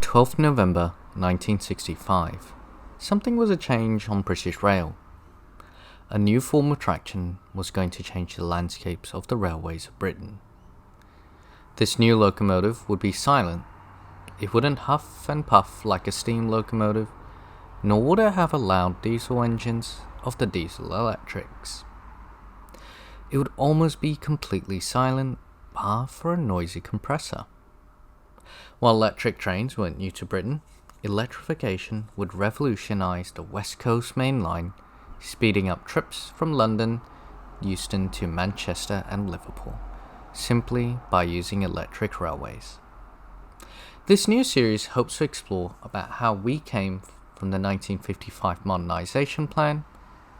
12th November 1965, something was a change on British Rail. A new form of traction was going to change the landscapes of the railways of Britain. This new locomotive would be silent. It wouldn't huff and puff like a steam locomotive, nor would it have loud diesel engines of the diesel electrics. It would almost be completely silent, bar for a noisy compressor. While electric trains weren't new to Britain, electrification would revolutionize the West Coast Main Line, speeding up trips from London, Euston to Manchester and Liverpool, simply by using electric railways. This new series hopes to explore about how we came from the 1955 modernisation plan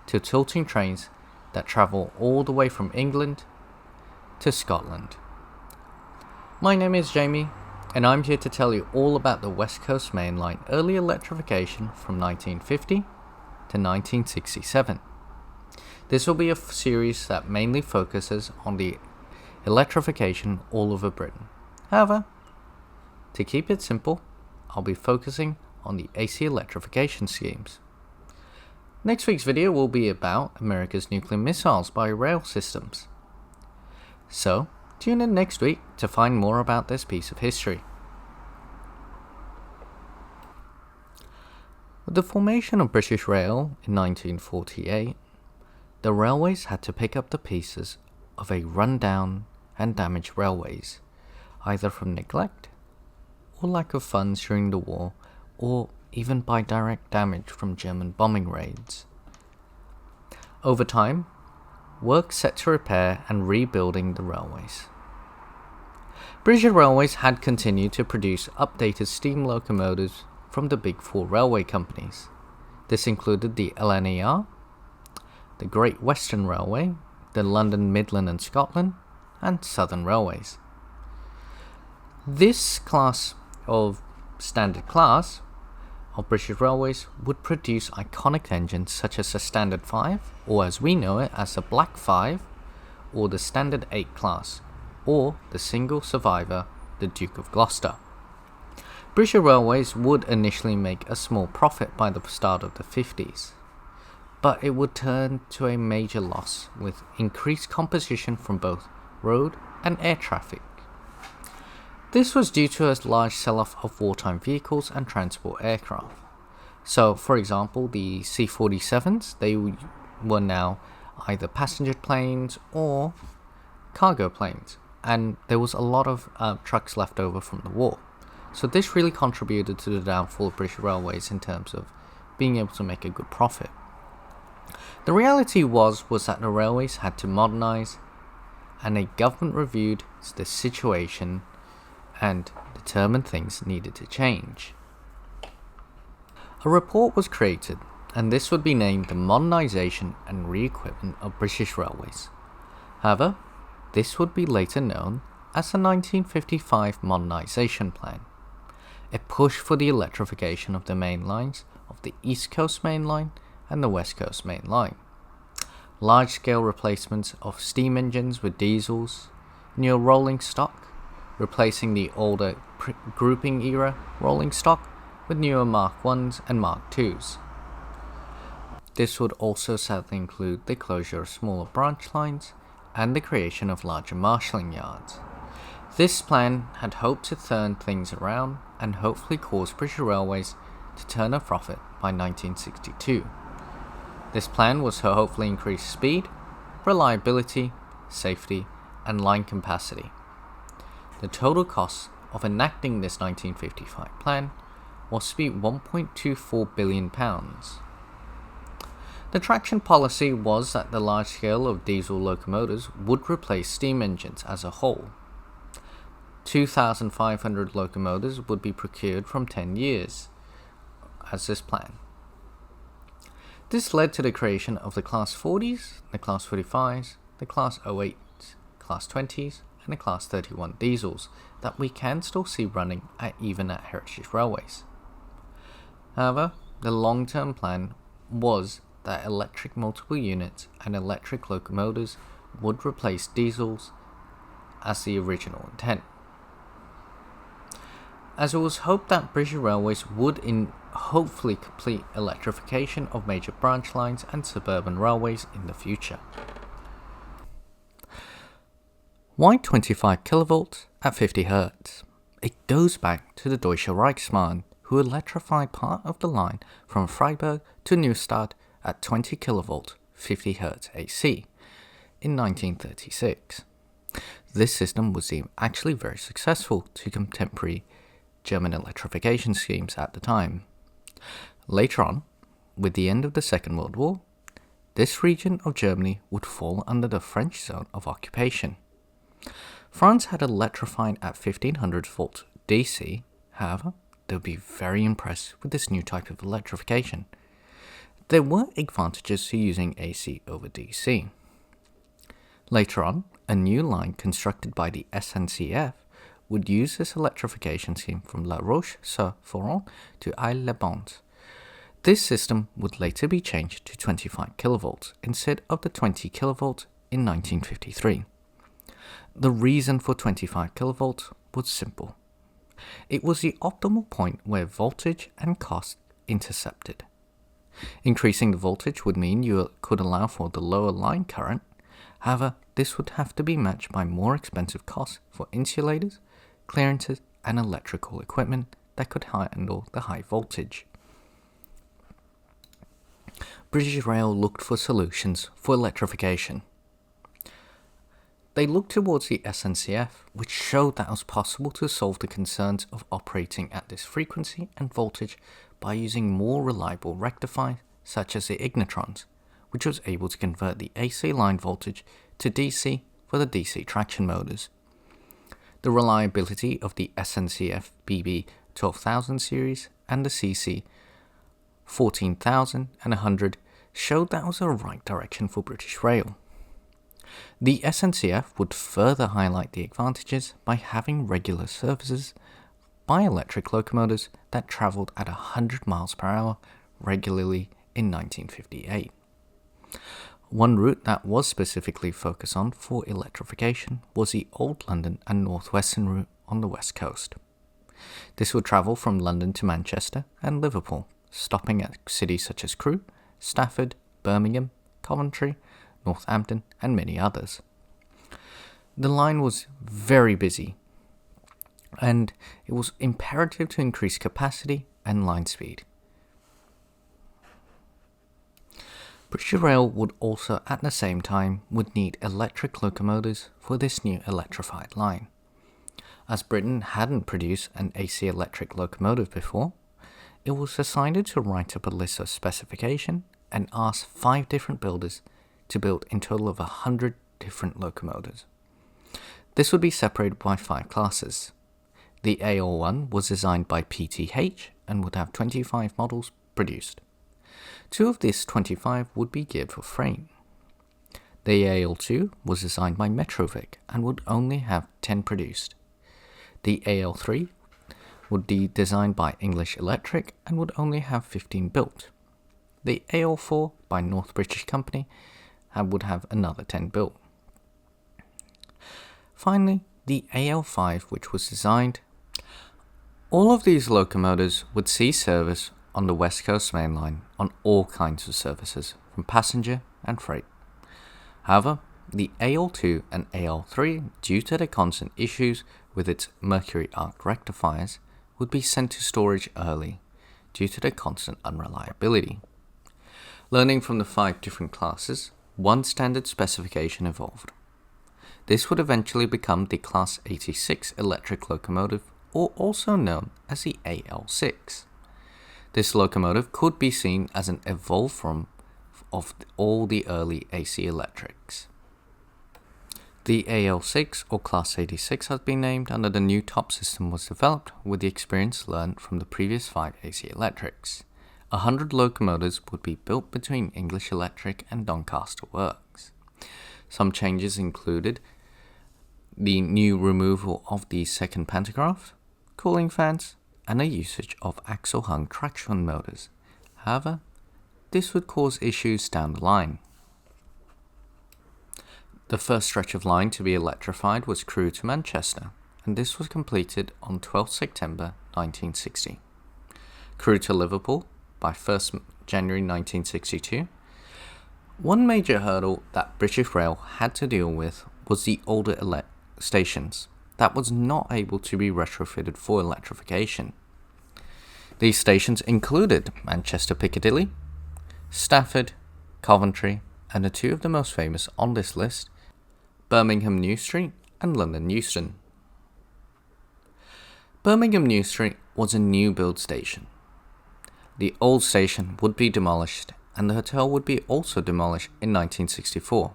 to tilting trains that travel all the way from England to Scotland. My name is Jamie, and I'm here to tell you all about the West Coast Main Line early electrification from 1950 to 1967. This will be a series that mainly focuses on the electrification all over Britain. However, to keep it simple, I'll be focusing on the AC electrification schemes. Next week's video will be about America's nuclear missiles by rail systems. So, tune in next week to find more about this piece of history. With the formation of British Rail in 1948, the railways had to pick up the pieces of a run-down and damaged railways, either from neglect or lack of funds during the war, or even by direct damage from German bombing raids. Over time, work set to repair and rebuilding the railways. British Railways had continued to produce updated steam locomotives from the big four railway companies. This included the LNER, the Great Western Railway, the London, Midland and Scotland, and Southern Railways. This class of standard class of British Railways would produce iconic engines such as the Standard 5, or as we know it as the Black 5, or the Standard 8 class, or the single survivor, the Duke of Gloucester. British Railways would initially make a small profit by the start of the 50s, but it would turn to a major loss with increased competition from both road and air traffic. This was due to a large sell-off of wartime vehicles and transport aircraft. So, for example, the C-47s, they were now either passenger planes or cargo planes, and there was a lot of trucks left over from the war. So this really contributed to the downfall of British Railways in terms of being able to make a good profit. The reality was that the railways had to modernise, and a government reviewed the situation and determined things needed to change. A report was created, and this would be named the Modernisation and Re-equipment of British Railways. However, this would be later known as the 1955 Modernisation Plan. It pushed for the electrification of the main lines of the East Coast Main Line and the West Coast Main Line. Large-scale replacements of steam engines with diesels, new rolling stock, replacing the older grouping era rolling stock with newer Mark I's and Mark II's. This would also sadly include the closure of smaller branch lines and the creation of larger marshalling yards. This plan had hoped to turn things around and hopefully cause British Railways to turn a profit by 1962. This plan was to hopefully increase speed, reliability, safety, and line capacity. The total cost of enacting this 1955 plan was to be £1.24 billion. The traction policy was that the large scale of diesel locomotives would replace steam engines as a whole. 2,500 locomotives would be procured from 10 years as this plan. This led to the creation of the Class 40s, the Class 45s, the Class 08s, Class 20s, and the Class 31 diesels that we can still see running even at Heritage Railways. However, the long-term plan was that electric multiple units and electric locomotives would replace diesels as the original intent. as it was hoped that British Railways would hopefully complete electrification of major branch lines and suburban railways in the future. Why 25 kilovolts at 50 Hz? It goes back to the Deutsche Reichsbahn, who electrified part of the line from Freiburg to Neustadt at 20 kilovolt 50 Hz AC in 1936. This system was actually very successful to contemporary German electrification schemes at the time. Later on, with the end of the Second World War, this region of Germany would fall under the French zone of occupation. France had electrified at 1500 volt DC, however, they would be very impressed with this new type of electrification. There were advantages to using AC over DC. Later on, a new line constructed by the SNCF would use this electrification scheme from La Roche-sur-Foron to Aix-les-Bains. This system would later be changed to 25 kilovolts instead of the 20 kilovolts in 1953. The reason for 25 kilovolts was simple. It was the optimal point where voltage and cost intercepted. Increasing the voltage would mean you could allow for the lower line current. However, this would have to be matched by more expensive costs for insulators, clearances, and electrical equipment that could handle the high voltage. British Rail looked for solutions for electrification. They looked towards the SNCF, which showed that it was possible to solve the concerns of operating at this frequency and voltage by using more reliable rectifiers such as the ignitrons, which was able to convert the AC line voltage to DC for the DC traction motors. The reliability of the SNCF BB 12000 series and the CC 14000 and 100 showed that was the right direction for British Rail. The SNCF would further highlight the advantages by having regular services by electric locomotives that travelled at 100 miles per hour regularly in 1958. One route that was specifically focused on for electrification was the Old London and North Western route on the west coast. This would travel from London to Manchester and Liverpool, stopping at cities such as Crewe, Stafford, Birmingham, Coventry, Northampton, and many others. The line was very busy, and it was imperative to increase capacity and line speed. British Rail would also at the same time would need electric locomotives for this new electrified line. As Britain hadn't produced an AC electric locomotive before, it was decided to write up a list of specification and ask 5 different builders to build in total of 100 different locomotives. This would be separated by 5 classes. The AL1 was designed by PTH and would have 25 models produced. 2 of these 25 would be geared for freight. The AL2 was designed by Metrovic and would only have 10 produced. The AL3 would be designed by English Electric and would only have 15 built. The AL4 by North British Company would have another 10 built. Finally, the AL5, which was designed. All of these locomotives would see service on the West Coast Main Line on all kinds of services, from passenger and freight. However, the AL2 and AL3, due to the constant issues with its mercury arc rectifiers, would be sent to storage early due to the constant unreliability. Learning from the 5 different classes, one standard specification evolved. This would eventually become the Class 86 electric locomotive, or also known as the AL6. This locomotive could be seen as an evolved form of all the early AC electrics. The AL6 or Class 86 has been named under the new top system was developed with the experience learned from the previous 5 AC electrics. 100 locomotives would be built between English Electric and Doncaster Works. Some changes included the new removal of the second pantograph, cooling fans, and a usage of axle-hung traction motors. However, this would cause issues down the line. The first stretch of line to be electrified was Crewe to Manchester, and this was completed on 12 September 1960. Crew to Liverpool by 1st January 1962. One major hurdle that British Rail had to deal with was the older stations that was not able to be retrofitted for electrification. These stations included Manchester Piccadilly, Stafford, Coventry, and the two of the most famous on this list, Birmingham New Street and London Euston. Birmingham New Street was a new build station. The old station would be demolished and the hotel would be also demolished in 1964.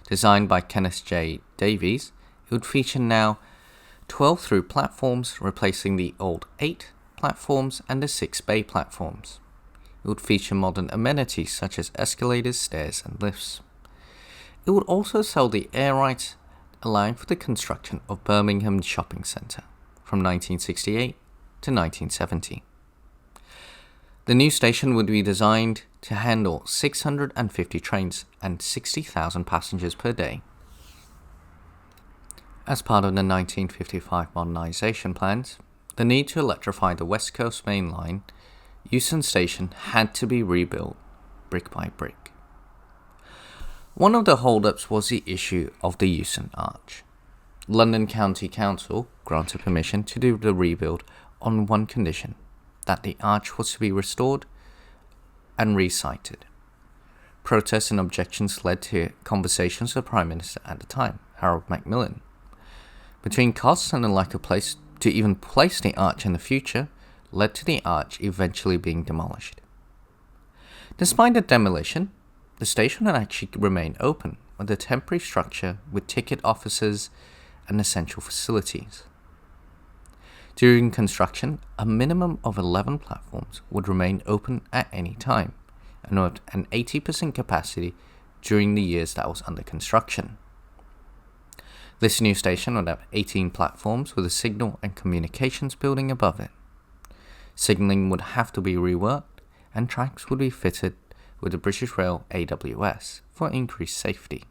Designed by Kenneth J. Davies, it would feature now 12 through platforms, replacing the old 8 platforms and the 6 bay platforms. It would feature modern amenities such as escalators, stairs, and lifts. It would also sell the air rights, allowing for the construction of Birmingham Shopping Centre from 1968 to 1970. The new station would be designed to handle 650 trains and 60,000 passengers per day. As part of the 1955 modernisation plans, the need to electrify the West Coast Main Line, Eucen Station had to be rebuilt brick by brick. One of the hold-ups was the issue of the Eucen Arch. London County Council granted permission to do the rebuild on one condition, that the arch was to be restored and re-sited. Protests and objections led to conversations with the Prime Minister at the time, Harold Macmillan. Between costs and the lack of place to even place the arch in the future, led to the arch eventually being demolished. Despite the demolition, the station would actually remain open with a temporary structure with ticket offices and essential facilities. During construction, a minimum of 11 platforms would remain open at any time, and at an 80% capacity during the years that was under construction. This new station would have 18 platforms with a signal and communications building above it. Signalling would have to be reworked, and tracks would be fitted with the British Rail AWS for increased safety.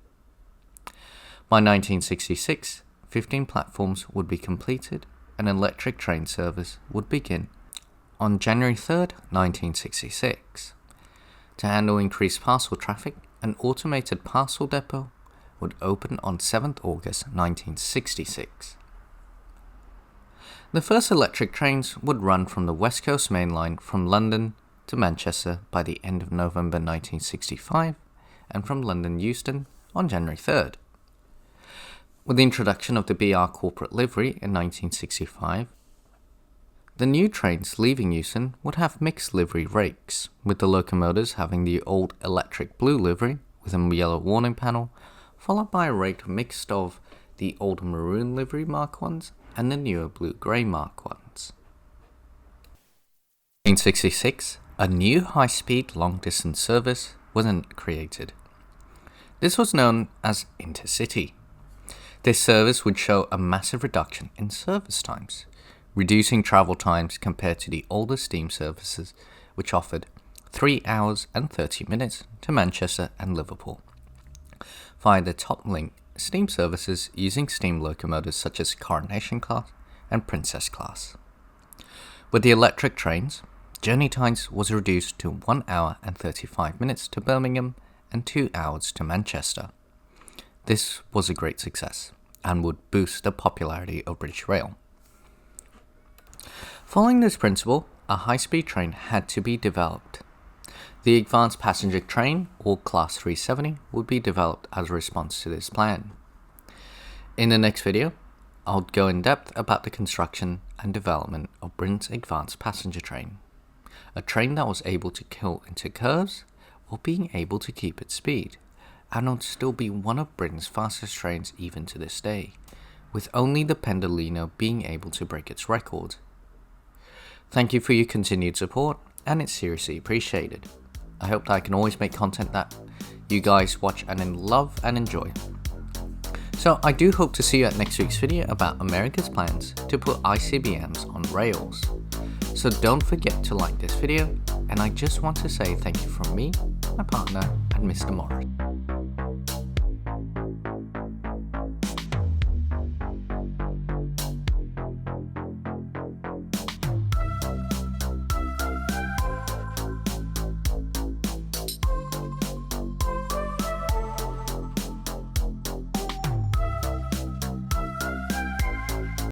By 1966, 15 platforms would be completed, and electric train service would begin on January 3, 1966. To handle increased parcel traffic, an automated parcel depot would open on 7th August 1966. The first electric trains would run from the West Coast Main Line from London to Manchester by the end of November 1965 and from London Euston on January 3rd. With the introduction of the BR corporate livery in 1965, the new trains leaving Eucen would have mixed livery rakes, with the locomotives having the old electric blue livery with a yellow warning panel, followed by a rake mixed of the old maroon livery Mark 1s and the newer blue-grey Mark 1s. In 1966, a new high-speed long-distance service was created. This was known as Interc City. This service would show a massive reduction in service times, reducing travel times compared to the older steam services, which offered 3 hours and 30 minutes to Manchester and Liverpool, via the top link steam services using steam locomotives such as Coronation Class and Princess Class. With the electric trains, journey times was reduced to 1 hour and 35 minutes to Birmingham and 2 hours to Manchester. This was a great success and would boost the popularity of British Rail. Following this principle, a high-speed train had to be developed. The Advanced Passenger Train, or Class 370, would be developed as a response to this plan. In the next video, I'll go in depth about the construction and development of Britain's Advanced Passenger Train, a train that was able to kill into curves while being able to keep its speed, and would still be one of Britain's fastest trains even to this day, with only the Pendolino being able to break its record. Thank you for your continued support, and it's seriously appreciated. I hope that I can always make content that you guys watch and then love and enjoy. So I do hope to see you at next week's video about America's plans to put ICBMs on rails. So don't forget to like this video, and I just want to say thank you from me, my partner, and Mr. Morris.